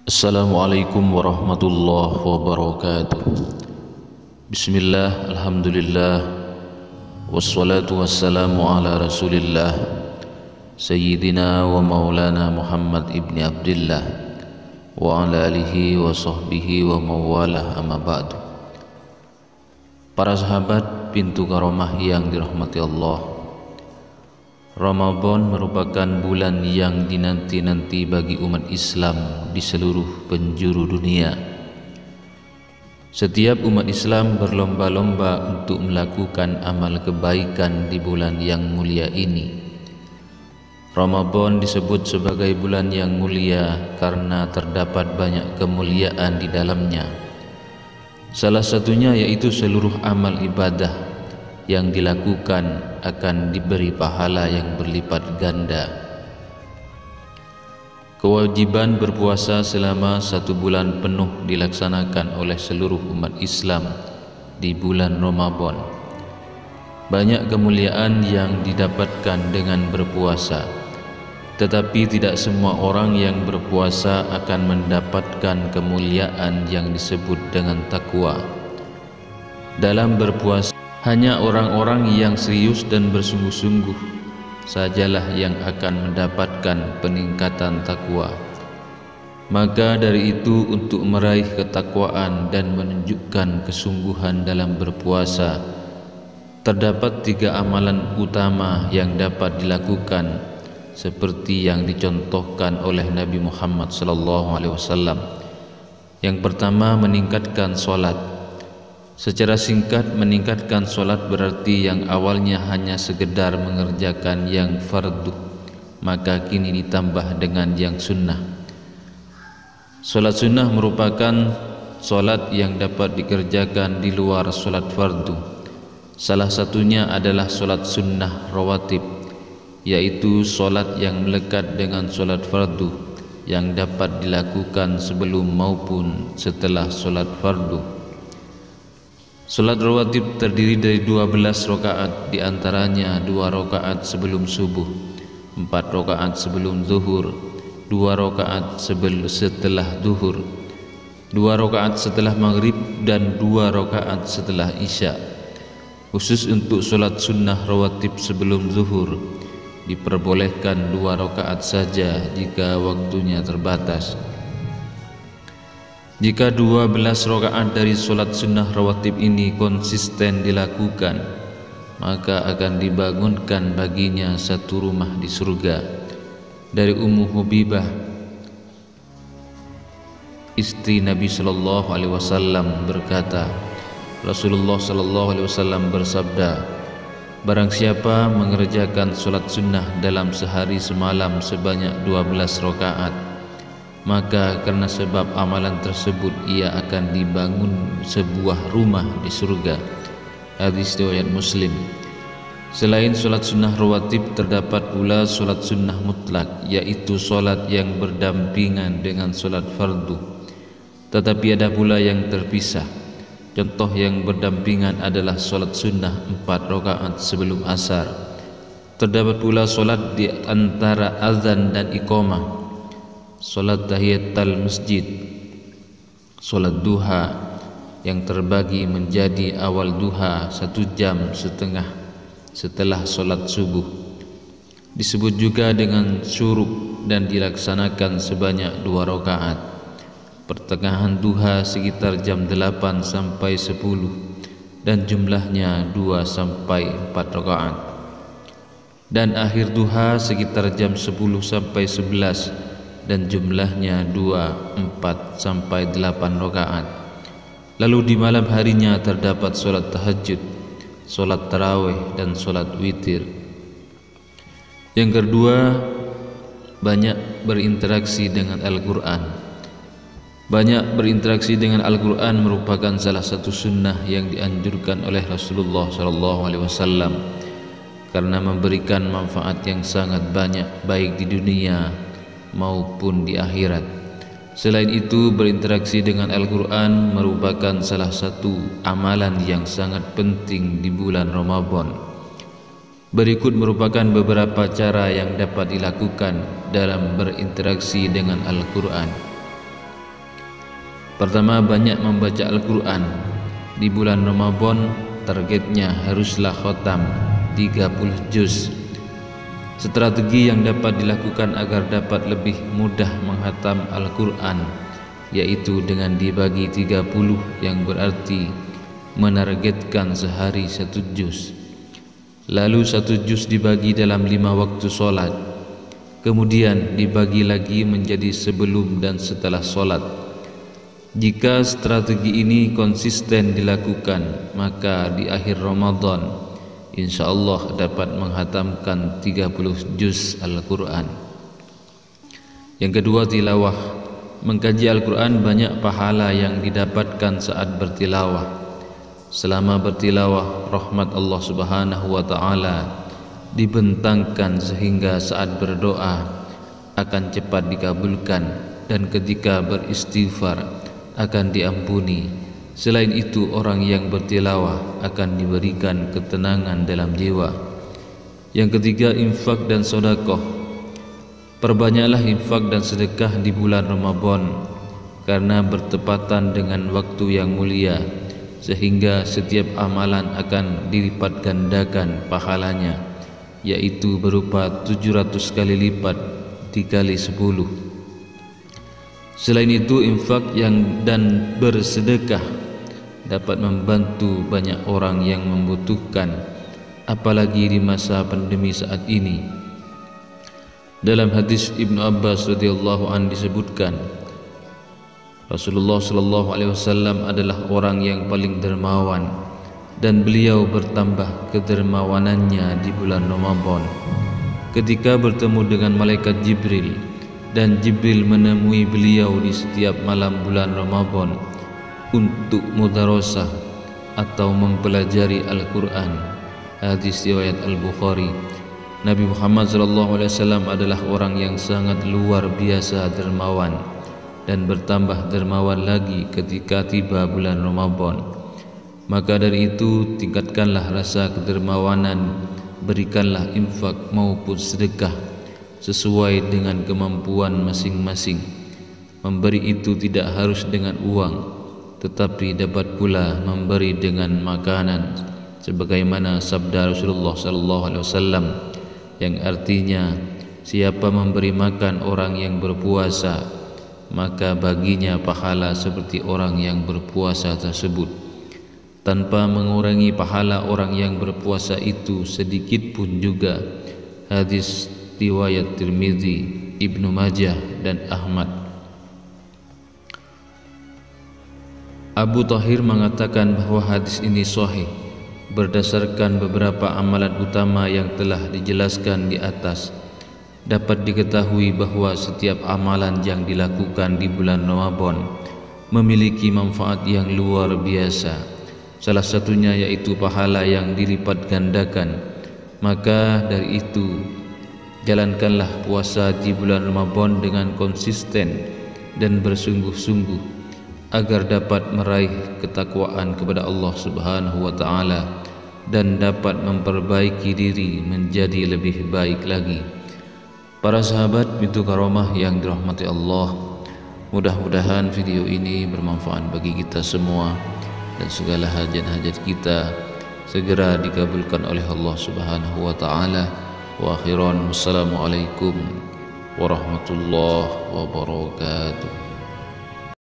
Assalamualaikum warahmatullahi wabarakatuh. Bismillah, alhamdulillah, wassalatu wassalamu ala rasulillah Sayyidina wa maulana Muhammad ibni Abdillah wa ala alihi wa sahbihi wa mawalah, amma ba'du. Para sahabat pintu karomah yang dirahmati Allah, Ramadan merupakan bulan yang dinanti-nanti bagi umat Islam di seluruh penjuru dunia. Setiap umat Islam berlomba-lomba untuk melakukan amal kebaikan di bulan yang mulia ini. Ramadan disebut sebagai bulan yang mulia karena terdapat banyak kemuliaan di dalamnya. Salah satunya yaitu seluruh amal ibadah yang dilakukan akan diberi pahala yang berlipat ganda. Kewajiban berpuasa selama 1 bulan penuh dilaksanakan oleh seluruh umat Islam di bulan Ramadan. Banyak kemuliaan yang didapatkan dengan berpuasa, tetapi tidak semua orang yang berpuasa akan mendapatkan kemuliaan yang disebut dengan takwa. Dalam berpuasa, hanya orang-orang yang serius dan bersungguh-sungguh sajalah yang akan mendapatkan peningkatan takwa. Maka dari itu, untuk meraih ketakwaan dan menunjukkan kesungguhan dalam berpuasa, terdapat 3 amalan utama yang dapat dilakukan seperti yang dicontohkan oleh Nabi Muhammad SAW. Yang pertama, meningkatkan sholat. Secara singkat, meningkatkan solat berarti yang awalnya hanya sekedar mengerjakan yang fardu, maka kini ditambah dengan yang sunnah. Solat sunnah merupakan solat yang dapat dikerjakan di luar solat fardu. Salah satunya adalah solat sunnah rawatib, yaitu solat yang melekat dengan solat fardu yang dapat dilakukan sebelum maupun setelah solat fardu. Salat rawatib terdiri dari 12 rakaat, di antaranya 2 rakaat sebelum subuh, 4 rakaat sebelum zuhur, 2 rakaat setelah zuhur, 2 rakaat setelah maghrib, dan 2 rakaat setelah isya. Khusus untuk salat sunnah rawatib sebelum zuhur, diperbolehkan 2 rakaat saja jika waktunya terbatas. Jika 12 rakaat dari solat sunnah rawatib ini konsisten dilakukan, maka akan dibangunkan baginya 1 rumah di surga. Dari Ummu Habibah, istri Nabi SAW, berkata, Rasulullah SAW bersabda, barang siapa mengerjakan solat sunnah dalam sehari semalam sebanyak 12 rakaat, maka karena sebab amalan tersebut ia akan dibangun sebuah rumah di surga. Hadis riwayat Muslim. Selain solat sunnah rawatib, terdapat pula solat sunnah mutlak, yaitu solat yang berdampingan dengan solat fardu. Tetapi ada pula yang terpisah. Contoh yang berdampingan adalah solat sunnah 4 rakaat sebelum asar. Terdapat pula solat di antara azan dan iqamah, solat tahiyatul masjid, solat duha yang terbagi menjadi awal duha 1 jam setengah setelah solat subuh, disebut juga dengan syuruk dan dilaksanakan sebanyak 2 rakaat. Pertengahan duha sekitar jam 8 sampai 10 dan jumlahnya 2 sampai 4 rakaat. Dan akhir duha sekitar jam 10 sampai 11 dan jumlahnya 2, 4 sampai 8 rakaat. Lalu di malam harinya terdapat solat tahajud, solat tarawih, dan solat witir. Yang kedua, banyak berinteraksi dengan Al-Quran. Banyak berinteraksi dengan Al-Quran merupakan salah satu sunnah yang dianjurkan oleh Rasulullah SAW karena memberikan manfaat yang sangat banyak baik di dunia maupun di akhirat. Selain itu, berinteraksi dengan Al-Quran merupakan salah satu amalan yang sangat penting di bulan Ramadan. Berikut merupakan beberapa cara yang dapat dilakukan dalam berinteraksi dengan Al-Quran. Pertama, banyak membaca Al-Quran. Di bulan Ramadan targetnya haruslah khatam 30 juz. Strategi yang dapat dilakukan agar dapat lebih mudah menghatam Al-Quran yaitu dengan dibagi 30, yang berarti menargetkan sehari 1 juz. Lalu 1 juz dibagi dalam 5 waktu solat, kemudian dibagi lagi menjadi sebelum dan setelah solat. Jika strategi ini konsisten dilakukan, maka di akhir Ramadan insyaallah dapat menghatamkan 30 juz Al-Quran. Yang kedua, tilawah. Mengkaji Al-Quran banyak pahala yang didapatkan saat bertilawah. Selama bertilawah, rahmat Allah Subhanahu wa ta'ala dibentangkan sehingga saat berdoa akan cepat dikabulkan, dan ketika beristighfar akan diampuni. Selain itu, orang yang bertilawah akan diberikan ketenangan dalam jiwa. Yang ketiga, infak dan sedekah. Perbanyaklah infak dan sedekah di bulan Ramadan karena bertepatan dengan waktu yang mulia, sehingga setiap amalan akan dilipat gandakan pahalanya, yaitu berupa 700 kali lipat dikali 10. Selain itu, infak dan bersedekah dapat membantu banyak orang yang membutuhkan, apalagi di masa pandemi saat ini. Dalam hadis Ibnu Abbas radhiyallahu an disebutkan, Rasulullah sallallahu alaihi wasallam adalah orang yang paling dermawan, dan beliau bertambah kedermawanannya di bulan Ramadan ketika bertemu dengan malaikat Jibril, dan Jibril menemui beliau di setiap malam bulan Ramadan untuk mudarasah atau mempelajari Al-Quran. Hadis riwayat Al-Bukhari. Nabi Muhammad SAW adalah orang yang sangat luar biasa dermawan, dan bertambah dermawan lagi ketika tiba bulan Ramadan. Maka dari itu, tingkatkanlah rasa kedermawanan, berikanlah infak maupun sedekah sesuai dengan kemampuan masing-masing. Memberi itu tidak harus dengan uang, tetapi dapat pula memberi dengan makanan, sebagaimana sabda Rasulullah SAW yang artinya, siapa memberi makan orang yang berpuasa, maka baginya pahala seperti orang yang berpuasa tersebut, tanpa mengurangi pahala orang yang berpuasa itu sedikit pun juga. Hadis riwayat Tirmidzi, Ibnu Majah, dan Ahmad. Abu Thahir mengatakan bahwa hadis ini sahih berdasarkan beberapa amalan utama yang telah dijelaskan di atas. Dapat diketahui bahwa setiap amalan yang dilakukan di bulan Ramadan memiliki manfaat yang luar biasa. Salah satunya yaitu pahala yang dilipat gandakan. Maka dari itu, jalankanlah puasa di bulan Ramadan dengan konsisten dan bersungguh-sungguh agar dapat meraih ketakwaan kepada Allah Subhanahu wa ta'ala dan dapat memperbaiki diri menjadi lebih baik lagi. Para sahabat Pintu Karomah yang dirahmati Allah, mudah-mudahan video ini bermanfaat bagi kita semua, dan segala hajat-hajat kita segera dikabulkan oleh Allah Subhanahu wa ta'ala. Wa akhiran, wassalamualaikum warahmatullahi wabarakatuh.